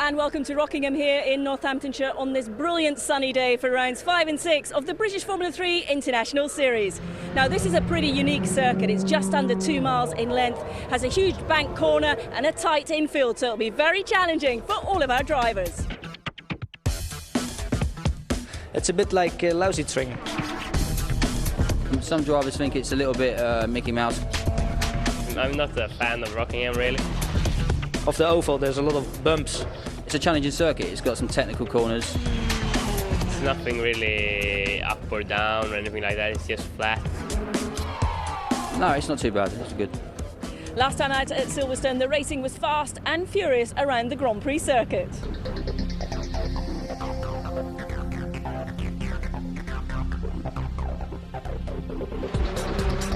and welcome to Rockingham here in Northamptonshire on this brilliant sunny day for rounds 5 and 6 of the British Formula 3 International Series. Now this is a pretty unique circuit. It's just under 2 miles in length, has a huge bank corner and a tight infield, so it'll be very challenging for all of our drivers. It's a bit like lousy string. Some drivers think it's a little bit Mickey Mouse. I'm not a fan of Rockingham really. Off the oval there's a lot of bumps. It's a challenging circuit, it's got some technical corners. It's nothing really up or down or anything like that, it's just flat. No, it's not too bad, it's good. Last time out at Silverstone, the racing was fast and furious around the Grand Prix circuit.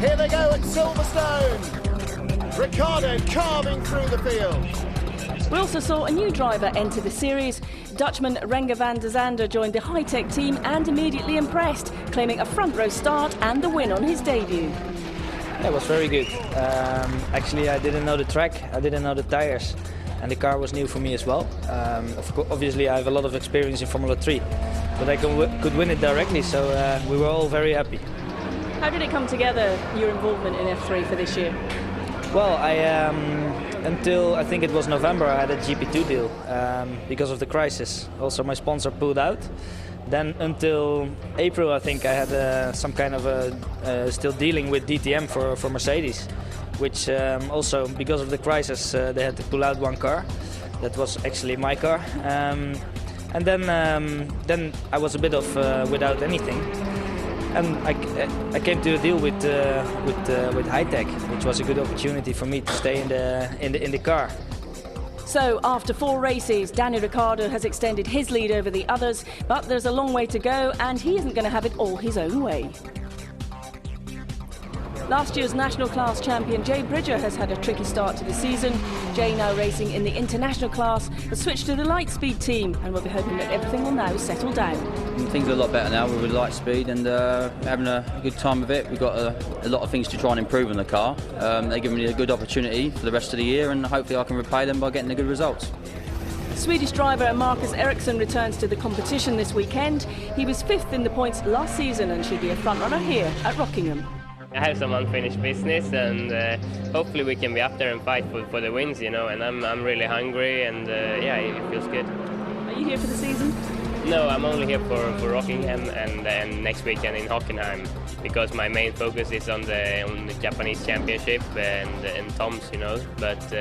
Here they go at Silverstone. Ricciardo carving through the field. We also saw a new driver enter the series. Dutchman Renger van der Zande joined the high-tech team and immediately impressed, claiming a front row start and the win on his debut. It was very good. Actually, I didn't know the track, I didn't know the tires, and the car was new for me as well. Obviously, I have a lot of experience in Formula 3, but I could win it directly, so we were all very happy. How did it come together, your involvement in F3 for this year? Well, until I think it was November, I had a GP2 deal because of the crisis. Also, my sponsor pulled out. Then until April, I think I had some kind of still dealing with DTM for Mercedes, which also because of the crisis they had to pull out one car. That was actually my car, and then I was a bit of without anything. And I came to a deal with High-Tech, which was a good opportunity for me to stay in the car. So after 4 races, Danny Ricciardo has extended his lead over the others, but there's a long way to go and he isn't going to have it all his own way. Last year's national class champion Jay Bridger has had a tricky start to the season. Jay, now racing in the international class, has switched to the light speed team and we'll be hoping that everything will now settle down. Things are a lot better now with light speed and having a good time with it. We've got a lot of things to try and improve on the car. They're giving me a good opportunity for the rest of the year and hopefully I can repay them by getting the good results. Swedish driver Marcus Ericsson returns to the competition this weekend. He was 5th in the points last season and should be a front-runner here at Rockingham. I have some unfinished business and hopefully we can be up there and fight for the wins, you know, and I'm really hungry and yeah, it feels good. Are you here for the season? No, I'm only here for Rockingham and then next weekend in Rockingham because my main focus is on the Japanese championship and Tom's, you know, but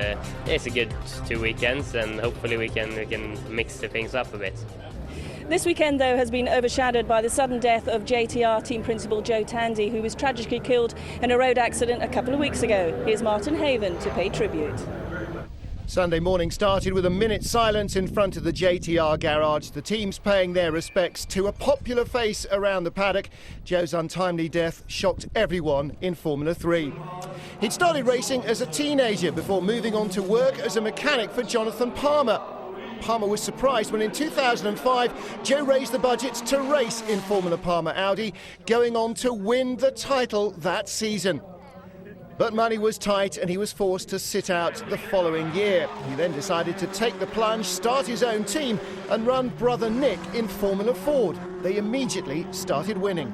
it's a good 2 weekends and hopefully we can mix the things up a bit. This weekend, though, has been overshadowed by the sudden death of JTR team principal Joe Tandy, who was tragically killed in a road accident a couple of weeks ago. Here's Martin Haven to pay tribute. Sunday morning started with a minute's silence in front of the JTR garage. The teams paying their respects to a popular face around the paddock. Joe's untimely death shocked everyone in Formula 3. He'd started racing as a teenager before moving on to work as a mechanic for Jonathan Palmer. Palmer was surprised when in 2005 Joe raised the budgets to race in Formula Palmer Audi, going on to win the title that season. But money was tight and he was forced to sit out the following year. He then decided to take the plunge, start his own team and run brother Nick in Formula Ford. They immediately started winning.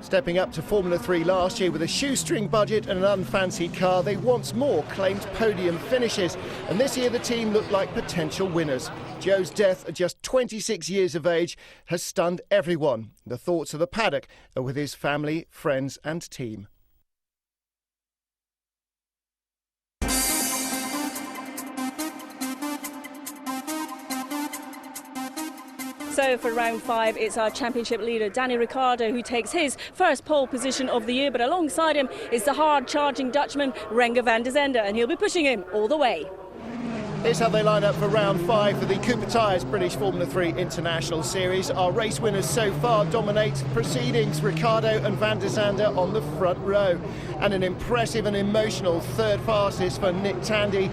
Stepping up to Formula 3 last year with a shoestring budget and an unfancied car, they once more claimed podium finishes. And this year the team looked like potential winners. Joe's death at just 26 years of age has stunned everyone. The thoughts of the paddock are with his family, friends and team. So for round 5, it's our championship leader, Danny Ricciardo, who takes his first pole position of the year. But alongside him is the hard-charging Dutchman, Renger van der Zande, and he'll be pushing him all the way. Here's how they line up for round 5 for the Cooper Tyres British Formula 3 International Series. Our race winners so far dominate proceedings. Ricciardo and van der Zande on the front row. And an impressive and emotional third fastest for Nick Tandy.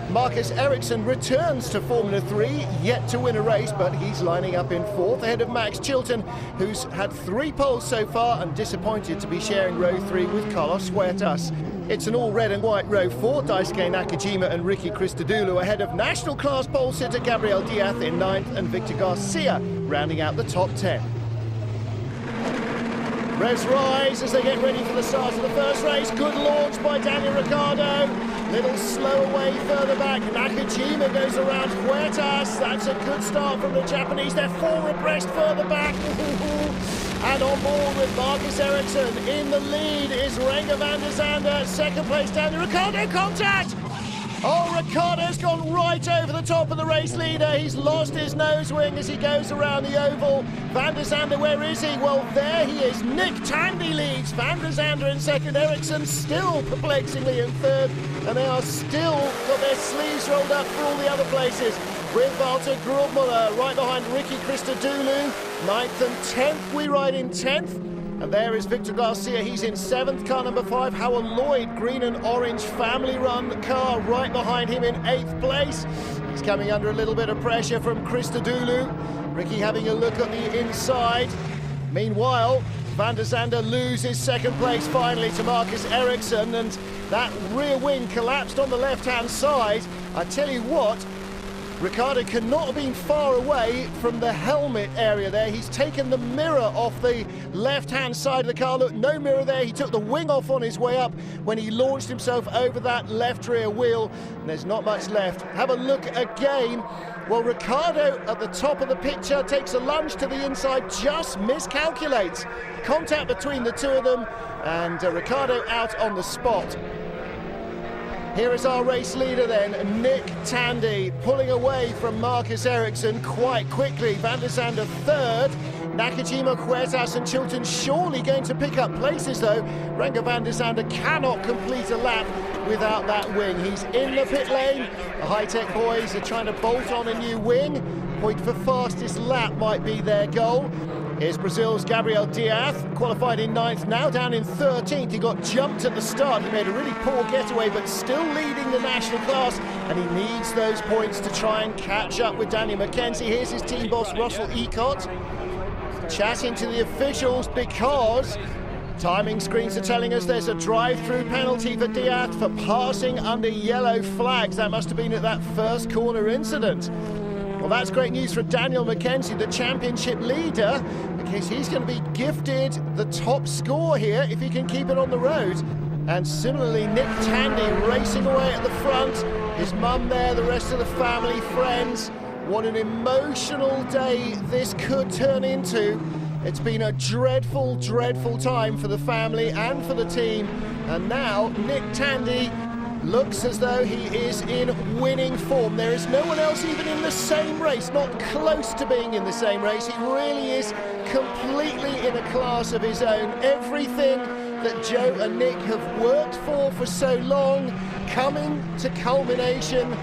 Marcus Ericsson returns to Formula 3, yet to win a race, but he's lining up in 4th ahead of Max Chilton, who's had 3 poles so far and disappointed to be sharing row 3 with Carlos Huertas. It's an all red and white row 4, Daisuke Nakajima and Ricky Christodoulou ahead of national class pole sitter Gabriel Diaz in 9th and Victor Garcia rounding out the top 10. Revs rise as they get ready for the start of the first race. Good launch by Daniel Ricciardo. Little slow away further back. Nakajima goes around Huertas. That's a good start from the Japanese. They're 4 abreast further back. And on board with Marcus Ericsson. In the lead is Renger van der Zande. Second place, Daniel Ricciardo. Contact! Oh, Ricciardo's gone right over the top of the race leader. He's lost his nose wing as he goes around the oval. Van der Zande, where is he? Well, there he is. Nick Tandy leads. Van der Zande in second. Ericsson still perplexingly in third. And they are still got their sleeves rolled up for all the other places. With Walter Grubmuller right behind Ricky Christodoulou. 9th and 10th. We ride in 10th. And there is Victor Garcia, he's in 7th, car number 5. Howard Lloyd, green and orange family run car right behind him in 8th place. He's coming under a little bit of pressure from Christodoulou. Ricky having a look at the inside. Meanwhile, Van der Zande loses second place finally to Marcus Ericsson, and that rear wing collapsed on the left-hand side. I tell you what, Ricciardo cannot have been far away from the helmet area there. He's taken the mirror off the left-hand side of the car. Look, no mirror there. He took the wing off on his way up when he launched himself over that left rear wheel. And there's not much left. Have a look again. Well, Ricciardo at the top of the picture takes a lunge to the inside, just miscalculates. Contact between the two of them, and Ricciardo out on the spot. Here is our race leader then, Nick Tandy, pulling away from Marcus Ericsson quite quickly. Van der Zande third. Nakajima, Huertas and Chilton surely going to pick up places though. Renger van der Zande cannot complete a lap without that wing. He's in the pit lane. The high-tech boys are trying to bolt on a new wing. Point for fastest lap might be their goal. Here's Brazil's Gabriel Diaz, qualified in 9th, now down in 13th. He got jumped at the start. He made a really poor getaway, but still leading the national class, and he needs those points to try and catch up with Daniel Mackenzie. Here's his team boss, Russell Ecott, chatting to the officials because timing screens are telling us there's a drive-through penalty for Diaz for passing under yellow flags. That must have been at that first corner incident. Well, that's great news for Daniel Mackenzie, the championship leader, because he's going to be gifted the top score here if he can keep it on the road. And similarly, Nick Tandy racing away at the front. His mum there, the rest of the family, friends. What an emotional day this could turn into. It's been a dreadful, dreadful time for the family and for the team. And now Nick Tandy looks as though he is in winning form. There is no one else even in the same race, not close to being in the same race. He really is completely in a class of his own. Everything that Joe and Nick have worked for so long coming to culmination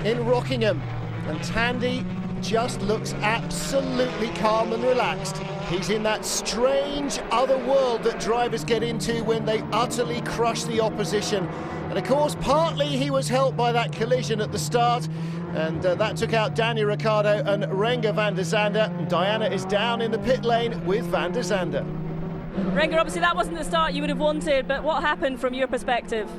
in Rockingham. And Tandy just looks absolutely calm and relaxed. He's in that strange other world that drivers get into when they utterly crush the opposition. And of course, partly he was helped by that collision at the start, and that took out Daniel Ricciardo and Renger van der Zande. Diana is down in the pit lane with van der Zande. Renger, obviously that wasn't the start you would have wanted, but what happened from your perspective?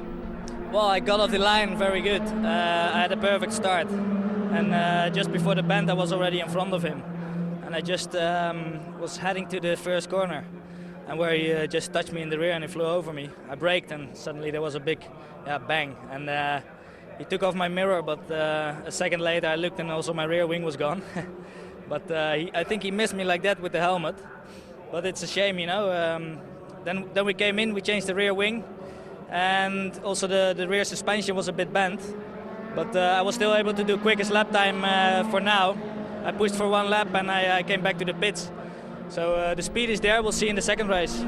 Well, I got off the line very good. I had a perfect start, and just before the bend I was already in front of him, and I just was heading to the first corner, and where he just touched me in the rear and he flew over me. I braked and suddenly there was a big bang, and he took off my mirror, but a second later I looked and also my rear wing was gone. But I think he missed me like that with the helmet, but it's a shame, you know. Then we came in, we changed the rear wing, and also the rear suspension was a bit bent, but I was still able to do quickest lap time for now. I pushed for one lap and I came back to the pits. So the speed is there, we'll see in the second race.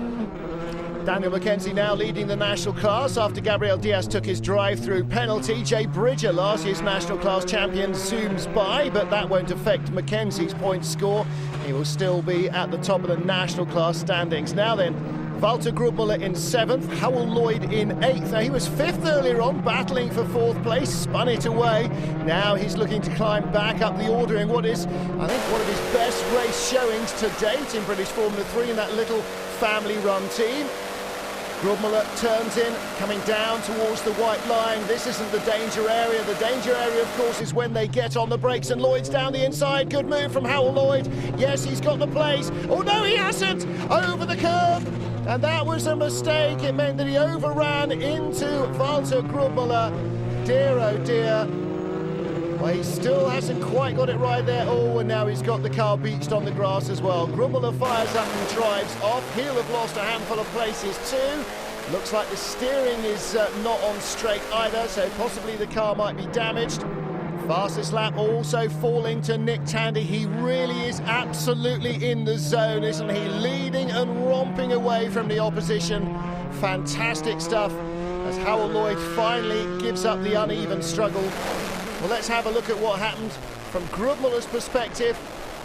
Daniel Mackenzie now leading the national class after Gabriel Diaz took his drive-through penalty. Jay Bridger, last year's national class champion, zooms by, but that won't affect Mackenzie's point score. He will still be at the top of the national class standings. Now then, Walter Grubmuller in 7th, Howell Lloyd in 8th. Now, he was 5th earlier on, battling for 4th place, spun it away. Now he's looking to climb back up the order in what is, I think, one of his best race showings to date in British Formula 3 in that little family-run team. Grubmuller turns in, coming down towards the white line. This isn't the danger area. The danger area, of course, is when they get on the brakes, and Lloyd's down the inside. Good move from Howell Lloyd. Yes, he's got the place. Oh, no, he hasn't. Over the curb. And that was a mistake. It meant that he overran into Walter Grubmuller. Dear, oh dear. Well, he still hasn't quite got it right there. Oh, and now he's got the car beached on the grass as well. Grubmuller fires up and drives off. He'll have lost a handful of places too. Looks like the steering is not on straight either, so possibly the car might be damaged. Fastest lap also falling to Nick Tandy. He really is absolutely in the zone, isn't he? Leading and romping away from the opposition. Fantastic stuff as Howell Lloyd finally gives up the uneven struggle. Well, let's have a look at what happened from Grubmuller's perspective.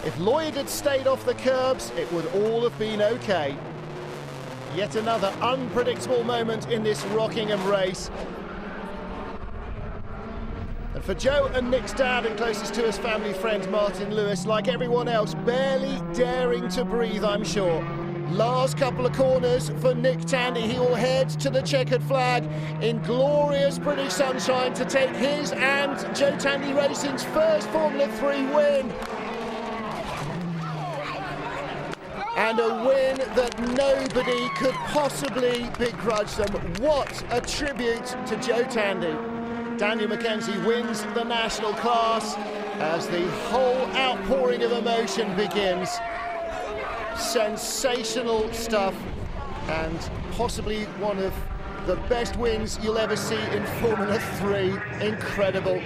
If Lloyd had stayed off the curbs, it would all have been okay. Yet another unpredictable moment in this Rockingham race. And for Joe and Nick's dad and closest to his family friend Martin Lewis, like everyone else, barely daring to breathe, I'm sure. Last couple of corners for Nick Tandy. He will head to the checkered flag in glorious British sunshine to take his and Joe Tandy Racing's first Formula 3 win. And a win that nobody could possibly begrudge them. What a tribute to Joe Tandy. Daniel Mackenzie wins the national class as the whole outpouring of emotion begins. Sensational stuff, and possibly one of the best wins you'll ever see in Formula 3. Incredible.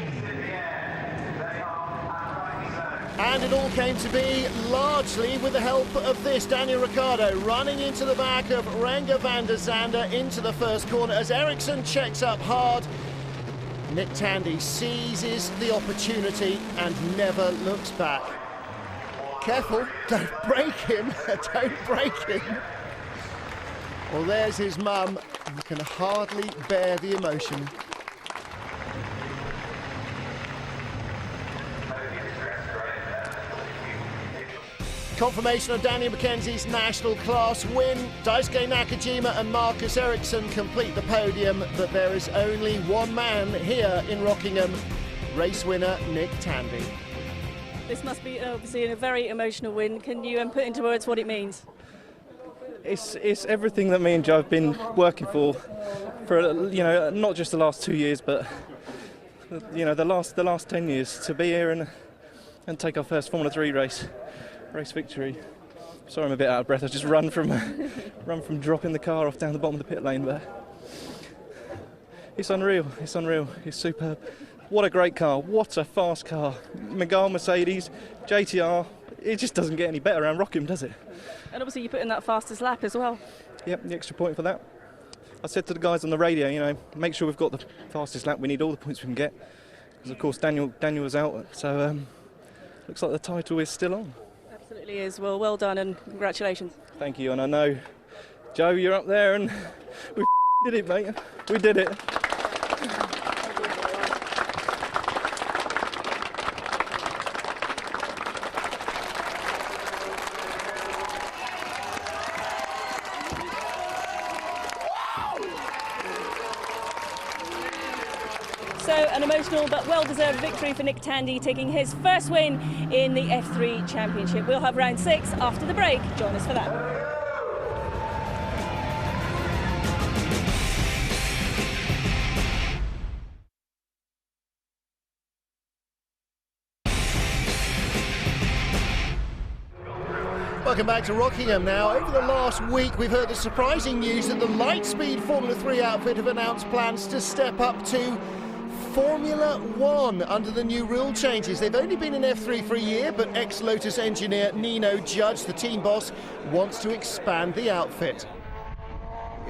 And it all came to be largely with the help of this. Daniel Ricciardo running into the back of Renger van der Zande into the first corner as Ericsson checks up hard. Nick Tandy seizes the opportunity and never looks back. Careful, don't break him, don't break him. Well, there's his mum, who can hardly bear the emotion. Confirmation of Daniel Mackenzie's national class win. Daisuke Nakajima and Marcus Ericsson complete the podium, but there is only one man here in Rockingham, race winner Nick Tandy. This must be obviously a very emotional win. Can you put into words what it means? It's everything that me and Joe have been working for not just the last 2 years, but the last 10 years, to be here and take our first Formula 3 race victory. Sorry, I'm a bit out of breath. I just run from dropping the car off down the bottom of the pit lane, but it's unreal. It's superb. What a great car, what a fast car. Megane Mercedes, JTR, it just doesn't get any better around Rockingham, does it? And obviously you put in that fastest lap as well. Yep, the extra point for that. I said to the guys on the radio, make sure we've got the fastest lap, we need all the points we can get. Because of course Daniel was out, so looks like the title is still on. Absolutely is. Well done and congratulations. Thank you, and I know, Joe, you're up there and we did it, mate. We did it. So an emotional but well-deserved victory for Nick Tandy, taking his first win in the F3 Championship. We'll have round 6 after the break. Join us for that. Welcome back to Rockingham now. Over the last week, we've heard the surprising news that the Lightspeed Formula 3 outfit have announced plans to step up to Formula 1 under the new rule changes. They've only been in F3 for a year, but ex-Lotus engineer Nino Judge, the team boss, wants to expand the outfit.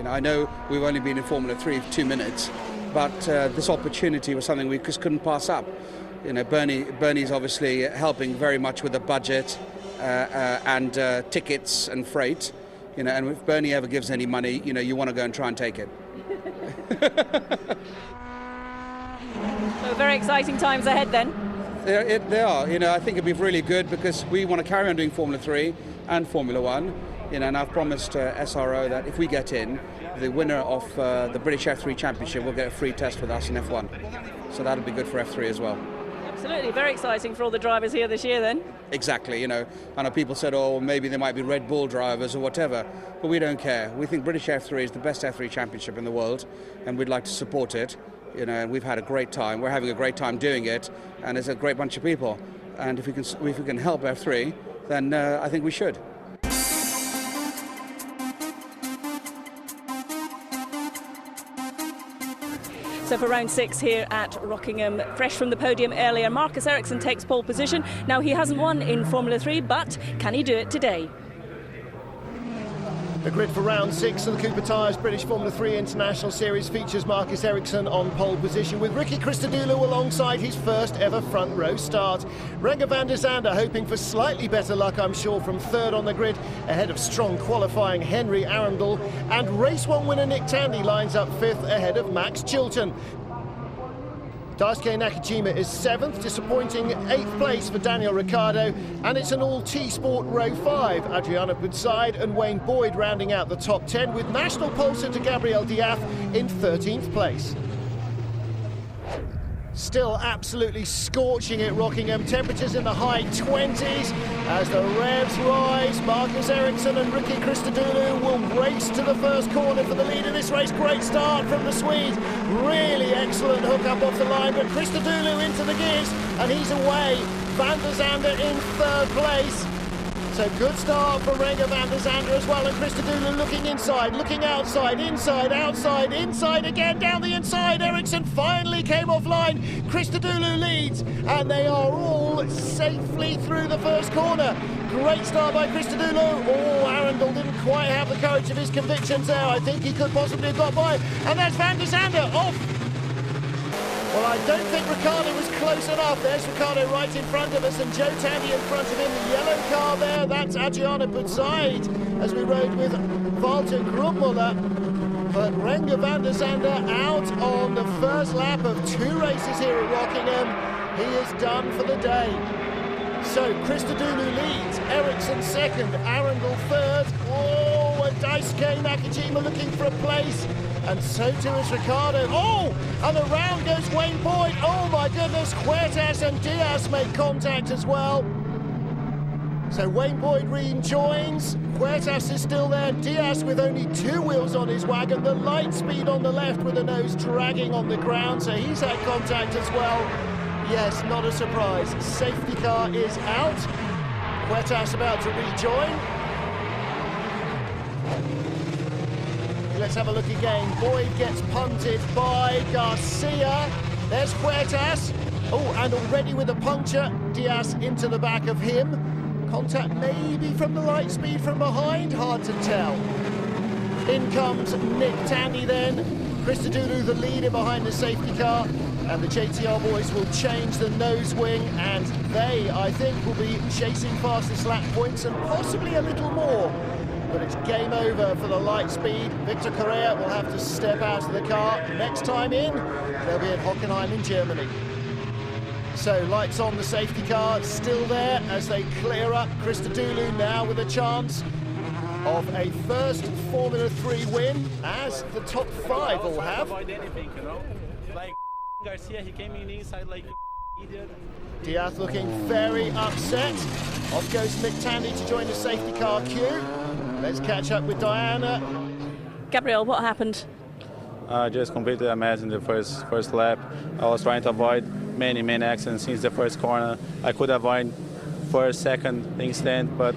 I know we've only been in Formula 3 for 2 minutes, but this opportunity was something we just couldn't pass up. Bernie's obviously helping very much with the budget and tickets and freight, You know, and if Bernie ever gives any money, you know, you want to go and try and take it. So very exciting times ahead then. They are. You know, I think it'd be really good because we want to carry on doing Formula 3 and Formula 1. You know, and I've promised SRO that if we get in, the winner of the British F3 Championship will get a free test with us in F1. So that'll be good for F3 as well. Absolutely, very exciting for all the drivers here this year then. Exactly, you know, I know people said, oh, maybe there might be Red Bull drivers or whatever, but we don't care. We think British F3 is the best F3 championship in the world, and we'd like to support it. You know, and we've had a great time. We're having a great time doing it, and it's a great bunch of people. And if we can help F3, then I think we should. So for round 6 here at Rockingham, fresh from the podium earlier, Marcus Ericsson takes pole position. Now he hasn't won in Formula 3, but can he do it today? The grid for round 6 of the Cooper Tires British Formula 3 International Series features Marcus Ericsson on pole position with Ricky Christodoulou alongside his first ever front row start. Renger van der Zande hoping for slightly better luck, I'm sure, from third on the grid ahead of strong qualifying Henry Arundel, and race 1 winner Nick Tandy lines up 5th ahead of Max Chilton. Daisuke Nakajima is 7th, disappointing 8th place for Daniel Ricciardo, and it's an all T-Sport row 5. Adriana Bootside and Wayne Boyd rounding out the top 10, with national pole sitter Gabriel Diaz in 13th place. Still absolutely scorching at Rockingham, temperatures in the high 20s. As the revs rise, Marcus Ericsson and Ricky Christodoulou will race to the first corner for the lead in this race. Great start from the Swede, really excellent hook up off the line, but Christodoulou into the gears and he's away. Van der Zande in 3rd place. So good start for Renger van der Zande as well, and Christodoulou looking inside, looking outside, inside, outside, inside again, down the inside. Ericsson finally came offline. Christodoulou leads, and they are all safely through the first corner. Great start by Christodoulou. Oh, Arundel didn't quite have the courage of his convictions there. I think he could possibly have got by, and that's van der Zande off. Well, I don't think Ricciardo was close enough. There's Ricciardo right in front of us, and Joe Tandy in front of him. The yellow car there, that's Adriana Bootside, as we rode with Walter Grubmuller. But Renger van der Zande out on the first lap of 2 races here at Rockingham. He is done for the day. So Christodoulou leads, Ericsson 2nd, Arundel 3rd. Oh, and Daisuke Nakajima looking for a place. And so too is Ricciardo. Oh, and around goes Wayne Boyd. Oh my goodness, Huertas and Diaz make contact as well. So Wayne Boyd rejoins. Huertas is still there. Diaz with only 2 wheels on his wagon. The light speed on the left with the nose dragging on the ground, so he's had contact as well. Yes, not a surprise. Safety car is out. Huertas about to rejoin. Let's have a look again. Boyd gets punted by Garcia. There's Huertas. Oh, and already with a puncture, Diaz into the back of him. Contact maybe from the light speed from behind, hard to tell. In comes Nick Tandy then. Christodoulou the leader behind the safety car. And the JTR boys will change the nose wing, and they, I think, will be chasing fastest lap points and possibly a little more. But it's game over for the light speed. Victor Correa will have to step out of the car. Next time in, they'll be at Hockenheim in Germany. So lights on the safety car, still there as they clear up. Christodoulou now with a chance of a first Formula 3 win, as the top 5 all have. Like Garcia, he came in inside like idiot. Diaz looking very upset. Off goes Nick Tandy to join the safety car queue. Let's catch up with Diana. Gabriel, what happened? I just completed a mess in the first lap. I was trying to avoid many accidents since the first corner. I could avoid first, second instant, but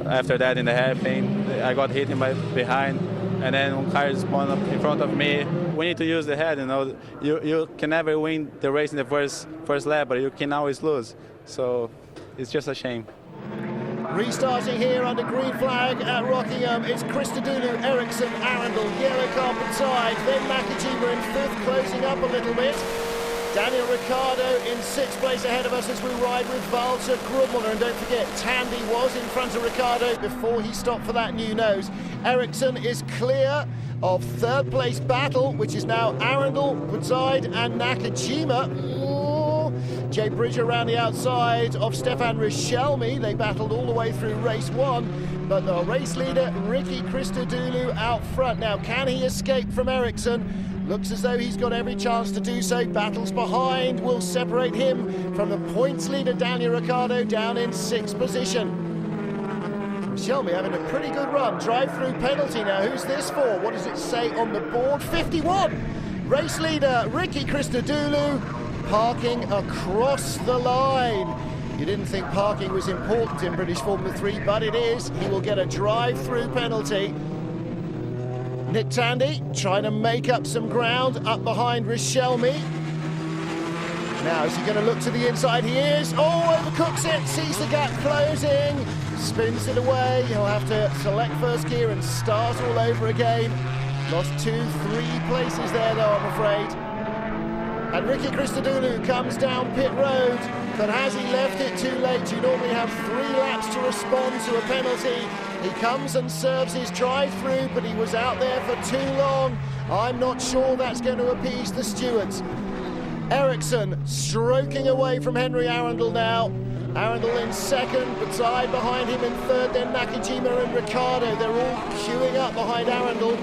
after that in the hairpin, I got hit by behind, and then one car spawned up in front of me. We need to use the head, you know. You can never win the race in the first lap, but you can always lose. So it's just a shame. Restarting here under green flag at Rockingham, it's Christodoulou, Ericsson, Arundel, yellow carpet side, then Nakajima in 5th, closing up a little bit. Daniel Ricciardo in 6th place ahead of us as we ride with Walter Grubmuller. And don't forget, Tandy was in front of Ricciardo before he stopped for that new nose. Ericsson is clear of 3rd place battle, which is now Arundel, Woodside and Nakajima. Jay Bridger around the outside of Stefan Richelme. They battled all the way through race 1, but the race leader, Ricky Christodoulou, out front. Now, can he escape from Ericsson? Looks as though he's got every chance to do so. Battles behind will separate him from the points leader, Daniel Ricciardo, down in 6th position. Richelme having a pretty good run. Drive-through penalty now. Who's this for? What does it say on the board? 51! Race leader, Ricky Christodoulou, parking across the line. You didn't think parking was important in British Formula 3, but it is. He will get a drive-through penalty. Nick Tandy trying to make up some ground up behind Richelme. Now, is he going to look to the inside? He is. Oh, overcooks it, sees the gap closing, spins it away. He'll have to select first gear and start all over again. Lost 2-3 places there, though, I'm afraid. And Ricky Christodoulou comes down pit road, but has he left it too late? You normally have 3 laps to respond to a penalty. He comes and serves his drive-through, but he was out there for too long. I'm not sure that's going to appease the stewards. Ericsson stroking away from Henry Arundel now. Arundel in 2nd, but side behind him in 3rd, then Nakajima and Ricciardo. They're all queuing up behind Arundel.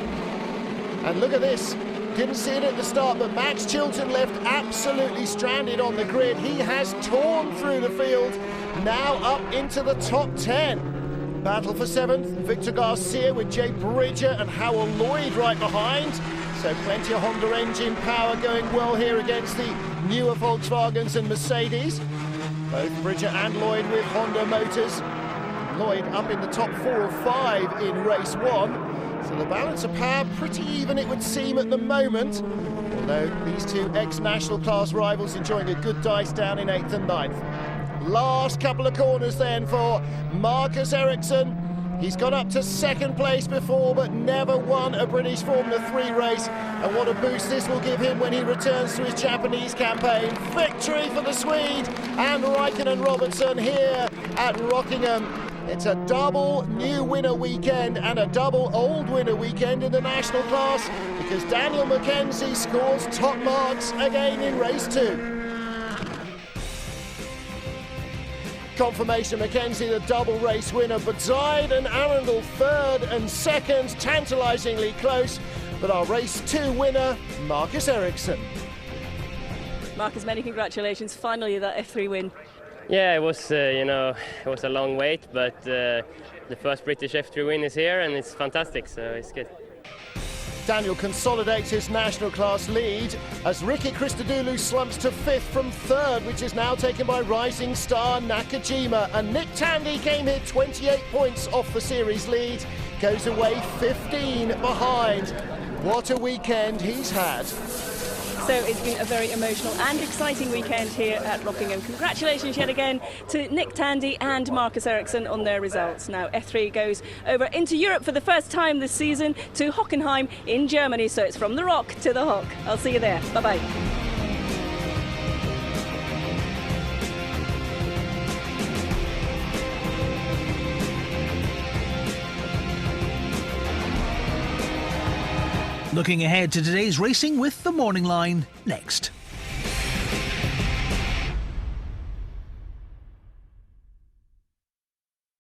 And look at this. Didn't see it at the start, but Max Chilton left absolutely stranded on the grid. He has torn through the field, now up into the top 10. Battle for 7th, Victor Garcia with Jay Bridger and Howell Lloyd right behind. So plenty of Honda engine power going well here against the newer Volkswagens and Mercedes. Both Bridger and Lloyd with Honda motors. Lloyd up in the top 4 or 5 in race 1. So the balance of power pretty even, it would seem, at the moment. Although these two ex-national class rivals enjoying a good dice down in 8th and 9th. Last couple of corners then for Marcus Ericsson. He's got up to 2nd place before, but never won a British Formula 3 race. And what a boost this will give him when he returns to his Japanese campaign. Victory for the Swede and Raikkonen and Robertson here at Rockingham. It's a double new winner weekend and a double old winner weekend in the national class, because Daniel Mackenzie scores top marks again in race 2. Confirmation Mackenzie the double race winner, but Zide and Arundel 3rd and 2nd, tantalisingly close, but our race 2 winner, Marcus Ericsson. Marcus, many congratulations, finally that F3 win. Yeah, it was it was a long wait, but the first British F3 win is here and it's fantastic, so it's good. Daniel consolidates his national class lead as Ricky Christodoulou slumps to 5th from 3rd, which is now taken by rising star Nakajima. And Nick Tandy came here 28 points off the series lead, goes away 15 behind. What a weekend he's had. So it's been a very emotional and exciting weekend here at Rockingham. Congratulations yet again to Nick Tandy and Marcus Ericsson on their results. Now F3 goes over into Europe for the first time this season to Hockenheim in Germany. So it's from the Rock to the Hock. I'll see you there. Bye-bye. Looking ahead to today's racing with the Morning Line next.